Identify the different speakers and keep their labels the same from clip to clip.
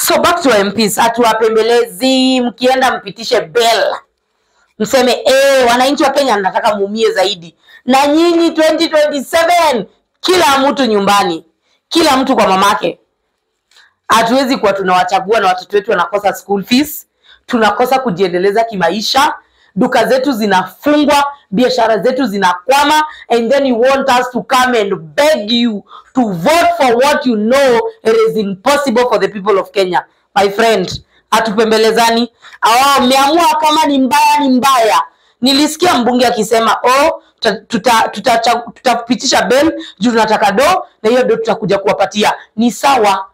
Speaker 1: So back to MPs, atuwapembelezi mkienda mpitishe bill. Mseme wananchi wa Kenya nataka muumie zaidi. Na nyinyi 2027 kila mtu nyumbani. Kila mtu kwa mamake. Hatuwezi kuwa tunawachagua na watoto wetu wanakosa school fees, tunakosa kujiendeleza kimaisha, duka zetu zinafungwa, biashara zetu zinakwama, and then you want us to come and beg you to vote for what you know it is impossible for the people of Kenya. My friend, atupembelezani. Meamua kama ni mbaya ni mbaya. Nilisikia mbunge akisema tutapitisha bill juu tunataka do na hiyo do tutakuja kuwapatia. Ni sawa.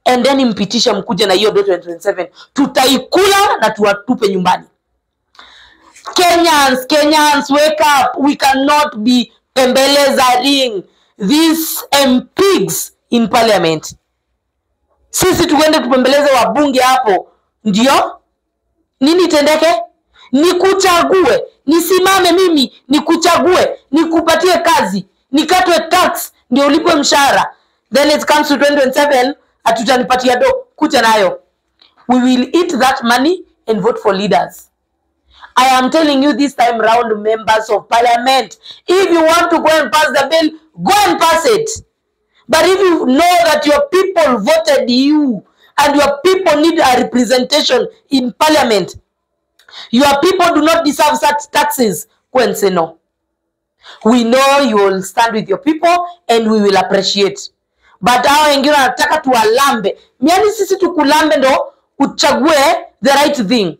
Speaker 1: And then mpitisha mkuja na hiyo do 2027. Tutaikula na tuwatupe nyumbani. Kenyans, wake up. We cannot be pembelezaring these MPs in parliament. Sisi tuende tupembeleze wabunge hapo. Ndio? Nini tendeke? Nikuchague, nisimame mimi, nikuchague, nikupatie kazi, nikatwe tax, ndio ulipwe mshahara. Then it comes to 2027, atutanipatia do, kuja nayo. We will eat that money and vote for leaders. I am telling you this time round, members of parliament, if you want to go and pass the bill, go and pass it. But if you know that your people voted you and your people need a representation in parliament, your people do not deserve such taxes, go and say no. We know you will stand with your people and we will appreciate. But hao wengine wanataka tuwalambe. Miani sisi tukulambe ndo uchague the right thing.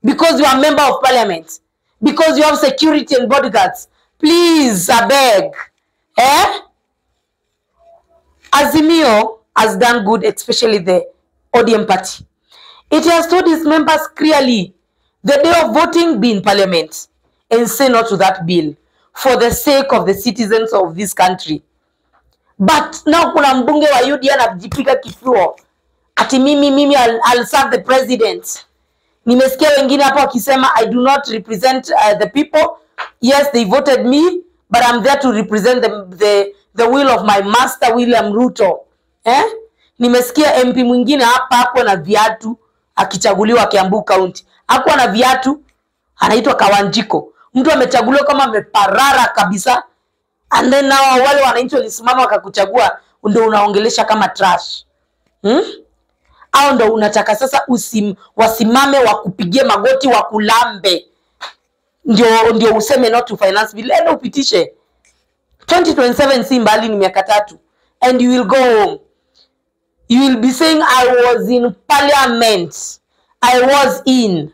Speaker 1: Because you are a member of parliament. Because you have security and bodyguards. Please, I beg. Azimio has done good, especially the ODM party. It has told its members clearly, the day of voting, be in parliament and say no to that bill for the sake of the citizens of this country. But now kuna mbunge wa UDA anajipika kifua. Ati mimi I'll serve the president. Nimesikia wengine hapo wakisema I do not represent the people. Yes, they voted me, but I'm there to represent the will of my master William Ruto. Nimesikia MP mwingine hapa hapo na viatu akichaguliwa Kiambu County. Hakuwa na viatu, anaitwa Kawanjiko. Mtu amechaguliwa kama ameparara kabisa. And then now wale wananchi walisimama wakakuchagua, ndio unaongelesha kama trash. Au ndio unataka sasa wasimame wakupigie magoti wakulambe. Ndio useme not to finance bill. Enda upitishe. 2027 si mbali, ni miaka 3. And you will go home. You will be saying I was in parliament. I was in.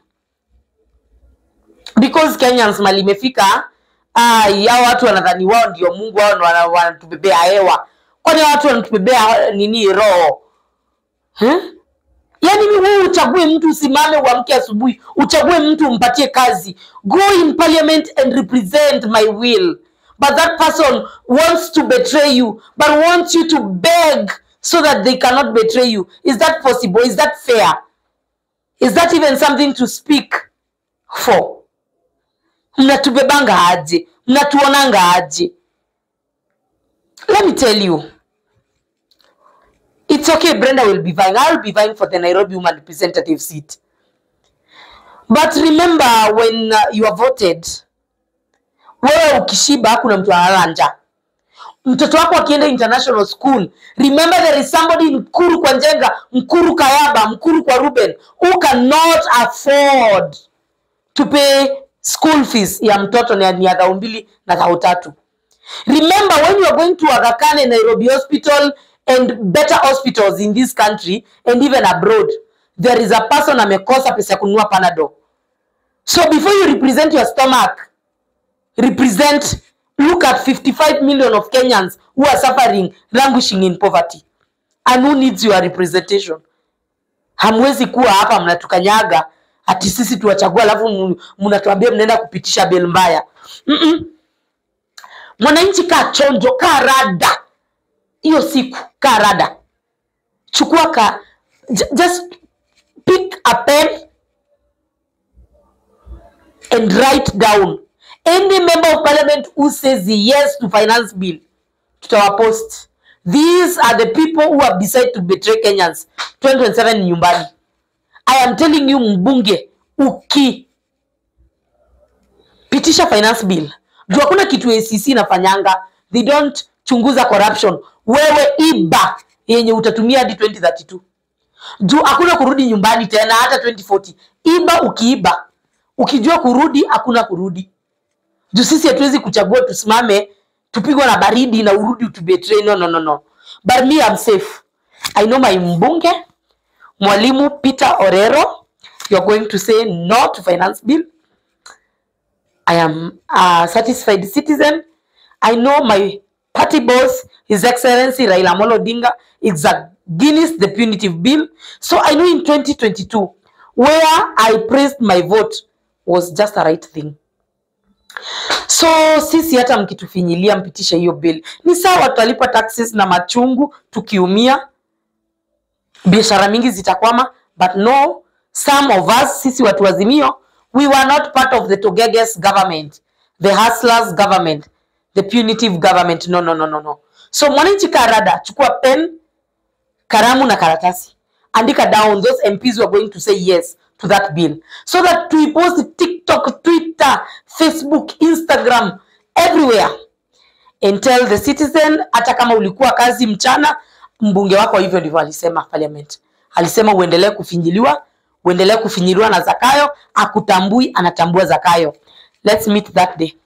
Speaker 1: Because Kenyans mali imefika, ya watu wanadhani wao ndio Mungu, wao wanatubebea hewa. Kwani watu wanatubebea nini roho? Yaani wewe uchague mtu usimame uamke asubuhi, uchague mtu umpatie kazi. Go in parliament and represent my will. But that person wants to betray you, but wants you to beg so that they cannot betray you. Is that possible? Is that fair? Is that even something to speak for? Mnatubebanga aje? Mnatuonanga aje? Let me tell you. It's okay, Brenda will be vying. I'll be vying for the Nairobi Woman Representative seat. But remember, when you are voted, wewe ukishiba kuna mtu analanja. Mtoto wako akienda international school, remember there is somebody in Mkuru kwa Njenga, Mkuru Kayaba, Mkuru kwa Ruben, who cannot afford to pay school fees ya mtoto ni 2,000 na 3,000. Remember when you are going to Aga Khan and Nairobi Hospital and better hospitals in this country and even abroad, there is a person amekosa pesa kununua Panadol. So before you represent your stomach, look at 55 million of Kenyans who are suffering, languishing in poverty. And who needs your representation? Hamwezi kuwa hapa mnatukanyaga ati sisi tuwachagua alafu mnatuambia mnaenda kupitisha bill mbaya. Mwananchi ka chonjo, ka rada. Hiyo siku ka rada. Chukua just pick a pen and write down any member of parliament who says yes to finance bill. Tutawapost. These are the people who have decided to betray Kenyans. 2027 nyumbani. I am telling you, mbunge, pitisha finance bill. Juu hakuna kitu ACC inafanyanga. They don't chunguza corruption. Wewe iba yenye utatumia hadi 2032. Juu hakuna kurudi nyumbani tena hata 2040. Iba ukiiba. Ukijua kurudi, hakuna kurudi. Juu sisi hatuwezi kuchagua tusimame, tupigwa na baridi na urudi utubetray. No. But me, I'm safe. I know my mbunge, Mwalimu Peter Orero, you're going to say no to finance bill. I am a satisfied citizen. I know my party boss, His Excellency Raila Amolo Odinga, is against the punitive bill. So I know in 2022, where I praised my vote was just the right thing. So sisi hata mkitufinyilia mpitisha hiyo bill. Ni sawa tutalipa taxes na machungu tukiumia. Biashara mingi zitakwama, but no, some of us, sisi watu wa Azimio, we were not part of the Togeges government, the hustlers government, the punitive government. No. So mwananchi karada, chukua pen, karamu na karatasi. Andika down those MPs who are going to say yes to that bill. So that we post TikTok, Twitter, Facebook, Instagram, everywhere. And tell the citizen, hata kama ulikuwa kazi mchana, mbunge wako hivyo ndivyo alisema parliament. Alisema uendelee kufinyiliwa na Zakayo, akutambui, anatambua Zakayo. Let's meet that day.